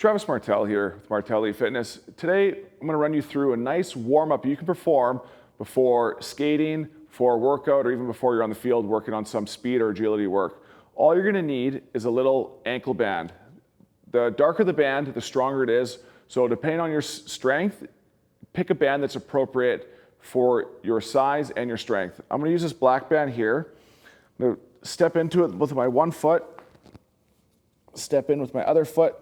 Travis Martell here with Martell Fitness. Today, I'm gonna run you through a nice warm-up you can perform before skating, for a workout, or even before you're on the field working on some speed or agility work. All you're gonna need is a little ankle band. The darker the band, the stronger it is. So depending on your strength, pick a band that's appropriate for your size and your strength. I'm gonna use this black band here. I'm gonna step into it with my one foot, step in with my other foot,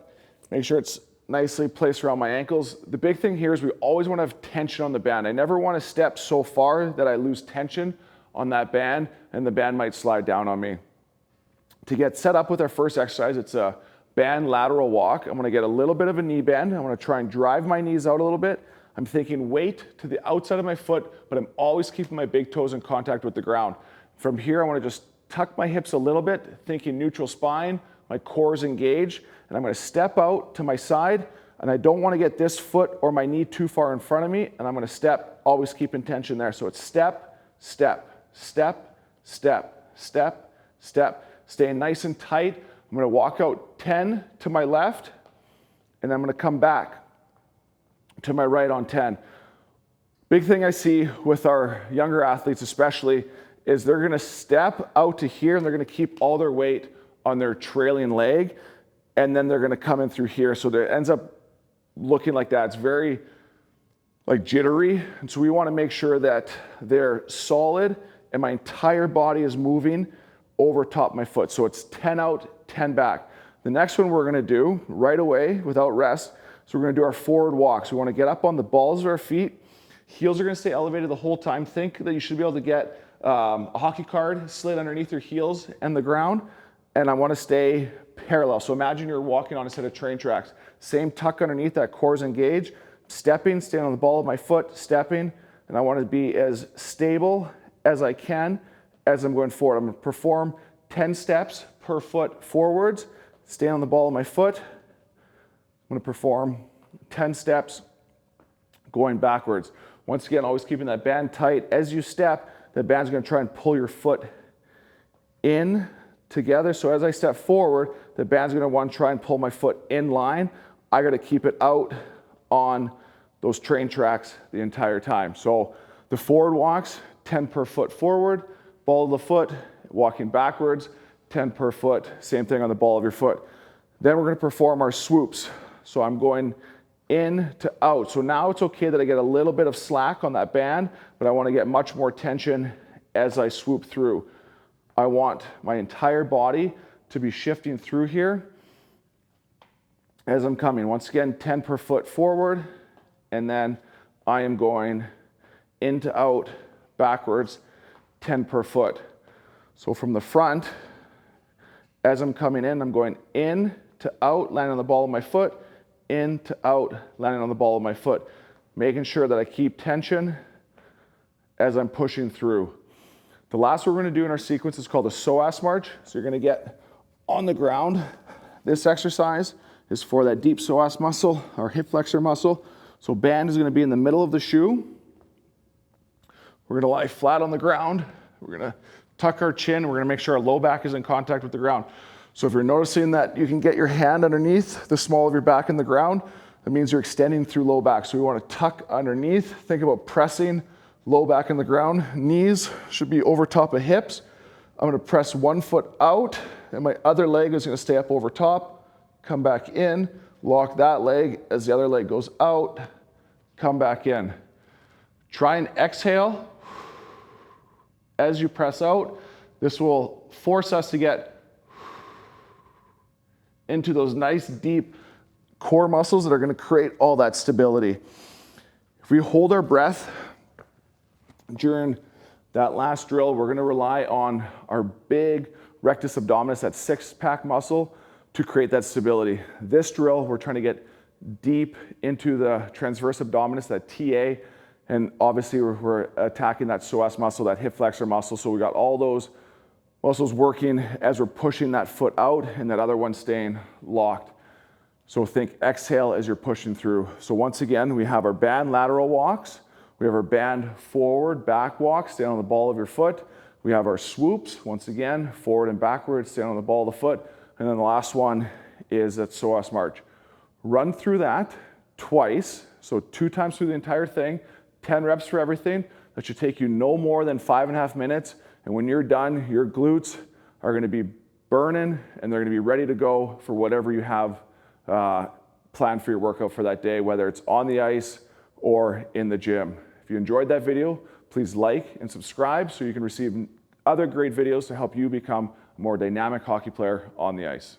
make sure it's nicely placed around my ankles. The big thing here is we always want to have tension on the band. I never want to step so far that I lose tension on that band and the band might slide down on me. To get set up with our first exercise, it's a band lateral walk. I'm going to get a little bit of a knee bend. I'm going to try and drive my knees out a little bit. I'm thinking weight to the outside of my foot, but I'm always keeping my big toes in contact with the ground. From here, I want to just tuck my hips a little bit, thinking neutral spine. My core is engaged, and I'm going to step out to my side, and I don't want to get this foot or my knee too far in front of me, and I'm going to step, always keeping tension there. So it's step, step, step, step, step, step, staying nice and tight. I'm going to walk out 10 to my left, and I'm going to come back to my right on 10. Big thing I see with our younger athletes especially is they're going to step out to here, and they're going to keep all their weight on their trailing leg, and then they're going to come in through here. So it ends up looking like that. It's very like jittery. And so we want to make sure that they're solid and my entire body is moving over top of my foot. So it's 10 out, 10 back. The next one we're going to do right away without rest. So we're going to do our forward walks. We want to get up on the balls of our feet. Heels are going to stay elevated the whole time. Think that you should be able to get a hockey card slid underneath your heels and the ground. And I want to stay parallel. So imagine you're walking on a set of train tracks. Same tuck underneath, that core is engaged. Stepping, staying on the ball of my foot, stepping. And I want to be as stable as I can as I'm going forward. I'm going to perform 10 steps per foot forwards, stay on the ball of my foot. I'm going to perform 10 steps going backwards. Once again, always keeping that band tight. As you step, the band's going to try and pull your foot in together. So as I step forward, the band's going to want to try and pull my foot in line. I got to keep it out on those train tracks the entire time. So the forward walks, 10 per foot forward, ball of the foot, walking backwards, 10 per foot, same thing on the ball of your foot. Then we're going to perform our swoops. So I'm going in to out. So now it's okay that I get a little bit of slack on that band, but I want to get much more tension as I swoop through. I want my entire body to be shifting through here as I'm coming. Once again, 10 per foot forward, and then I am going in to out, backwards, 10 per foot. So from the front, as I'm coming in, I'm going in to out, landing on the ball of my foot, in to out, landing on the ball of my foot, making sure that I keep tension as I'm pushing through. The last one we're going to do in our sequence is called a psoas march. So you're going to get on the ground. This exercise is for that deep psoas muscle, our hip flexor muscle. So band is going to be in the middle of the shoe. We're going to lie flat on the ground. We're going to tuck our chin. We're going to make sure our low back is in contact with the ground. So if you're noticing that you can get your hand underneath the small of your back in the ground, that means you're extending through low back. So we want to tuck underneath. Think about pressing low back in the ground. Knees should be over top of hips. I'm going to press one foot out, and my other leg is going to stay up over top, come back in, lock that leg as the other leg goes out, come back in. Try and exhale as you press out. This will force us to get into those nice deep core muscles that are going to create all that stability. If we hold our breath during that last drill, we're going to rely on our big rectus abdominis, that six-pack muscle, to create that stability. This drill, we're trying to get deep into the transverse abdominis, that TA, and obviously we're attacking that psoas muscle, that hip flexor muscle. So we got all those muscles working as we're pushing that foot out and that other one staying locked. So think exhale as you're pushing through. So once again, we have our band lateral walks. We have our band forward, back walk, stand on the ball of your foot. We have our swoops, once again, forward and backwards, stand on the ball of the foot. And then the last one is that psoas march. Run through that twice, so 2 times through the entire thing, 10 reps for everything. That should take you no more than 5.5 minutes. And when you're done, your glutes are going to be burning and they're going to be ready to go for whatever you have planned for your workout for that day, whether it's on the ice or in the gym. If you enjoyed that video, please like and subscribe so you can receive other great videos to help you become a more dynamic hockey player on the ice.